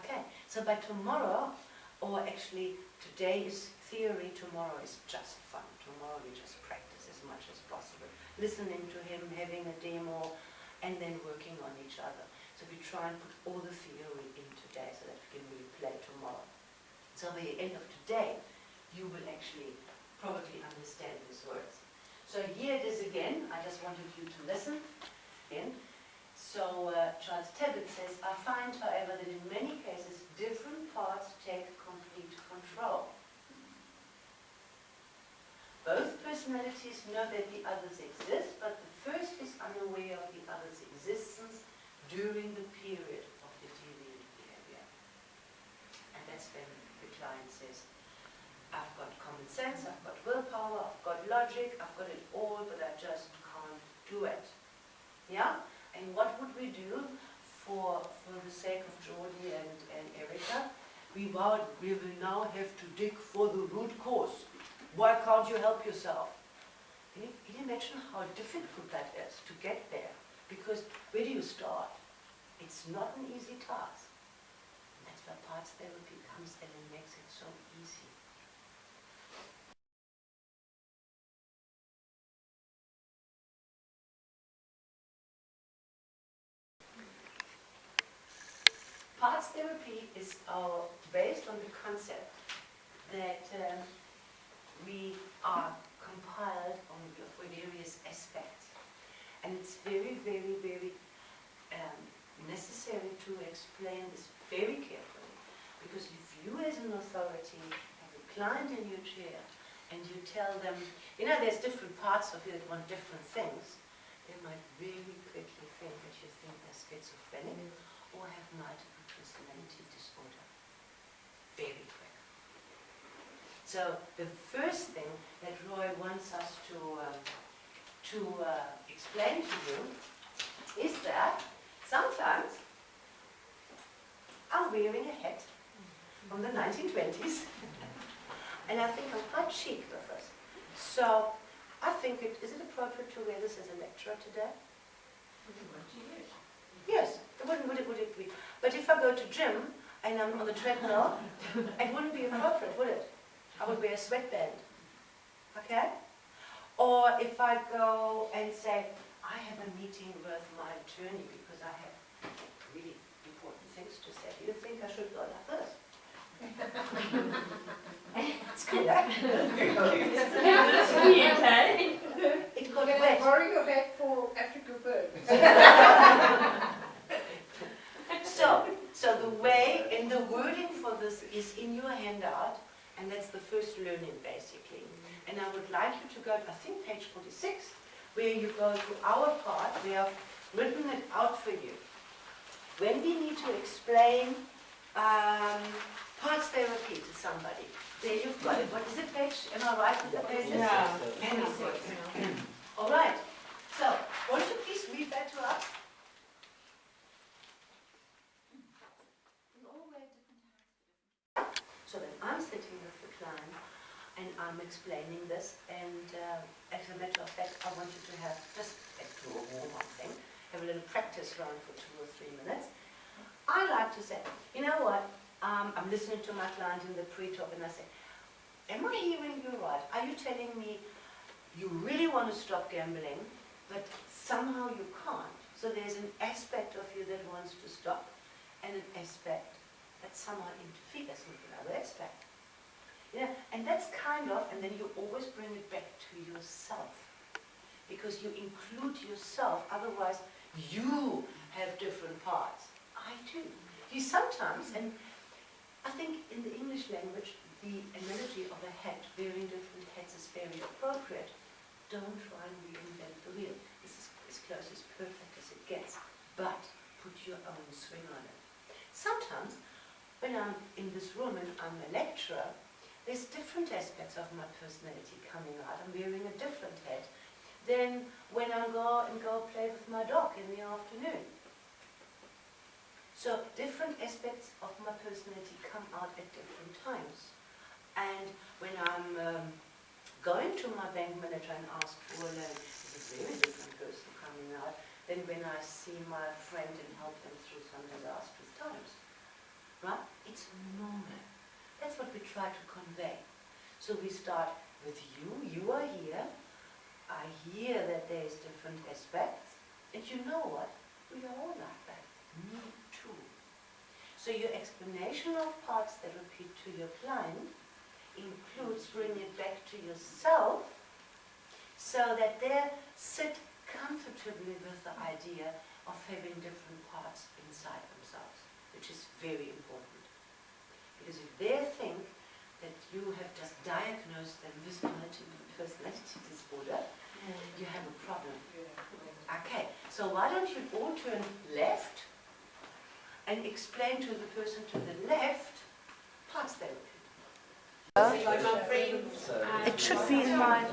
Okay, so by tomorrow, or actually today is theory, tomorrow is just fun. Tomorrow we just practice as much as possible. Listening to him, having a demo, and then working on each other. So we try and put all the theory in today so that we can really play tomorrow. So by the end of today, you will actually probably understand these words. So here it is again. I just wanted you to listen again. So Charles Tebbetts says, I find, however, that in many cases different parts take complete control. Both personalities know that the others exist, but the first is unaware of the other's existence during the period of the deviant behavior. And that's when the client says, I've got common sense, I've got willpower, I've got logic, I've got it all, but I just can't do it. Yeah? And what would we do for the sake of Jordi and Erica? We will now have to dig for the root cause. Why can't you help yourself? Can you imagine how difficult that is to get there? Because where do you start? It's not an easy task. And that's where parts therapy comes in and makes it so easy. Parts therapy is based on the concept that we are compiled for various aspects. And it's very, very, very necessary to explain this very carefully. Because if you as an authority have a client in your chair and you tell them, you know, there's different parts of you that want different things, they might very quickly think that you think they're schizophrenic or have multiple personality disorder. Very quick. So the first thing that Roy wants us to explain to you is that sometimes I'm wearing a hat from the 1920s and I think I'm quite chic with this. So I think is it appropriate to wear this as a lecturer today? Yes, would it be? But if I go to gym and I'm on the treadmill, it wouldn't be appropriate, would it? I would wear a sweatband. Okay? Or if I go and say, I have a meeting with my attorney because I have really important things to say. Do you think I should go like this? It's good. It got wet. Borrow your hat for Africa birds. So the way, and the wording for this is in your handout, and that's the first learning basically. And I would like you to go to, I think, page 46, where you go to our part. We have written it out for you. When we need to explain parts therapy to somebody, there you've got it. What is it, page? Am I right with the pages? Yeah. All right. So, won't you please read that to us? So then I'm sitting with the client and I'm explaining this, and as a matter of fact, I want you to have just do a warm-up thing, have a little practice round for 2 or 3 minutes. I like to say, you know what, I'm listening to my client in the pre-talk and I say, am I hearing you right? Are you telling me you really want to stop gambling, but somehow you can't? So there's an aspect of you that wants to stop and an aspect that somehow interferes with another aspect. Yeah, and that's kind of, and then you always bring it back to yourself. Because you include yourself, otherwise you have different parts. I do. You sometimes, and I think in the English language, the analogy of a hat, wearing different hats is very appropriate. Don't try and reinvent the wheel. This is as close as perfect as it gets, but put your own swing on it. Sometimes, when I'm in this room and I'm a lecturer, there's different aspects of my personality coming out. I'm wearing a different hat than when I go play with my dog in the afternoon. So different aspects of my personality come out at different times. And when I'm going to my bank manager and ask for a loan, there's a very different person coming out than when I see my friend and help them through some disastrous times. right? It's normal. That's what we try to convey. So we start with you are here, I hear that there's different aspects, and you know what? We are all like that. Me too. So your explanation of parts therapy to your client includes bringing it back to yourself so that they sit comfortably with the idea of having different parts inside themselves, which is very important. Because if they think that you have just diagnosed them with personality disorder, you have a problem. Okay, so why don't you all turn left and explain to the person to the left parts therapy. It should be in my...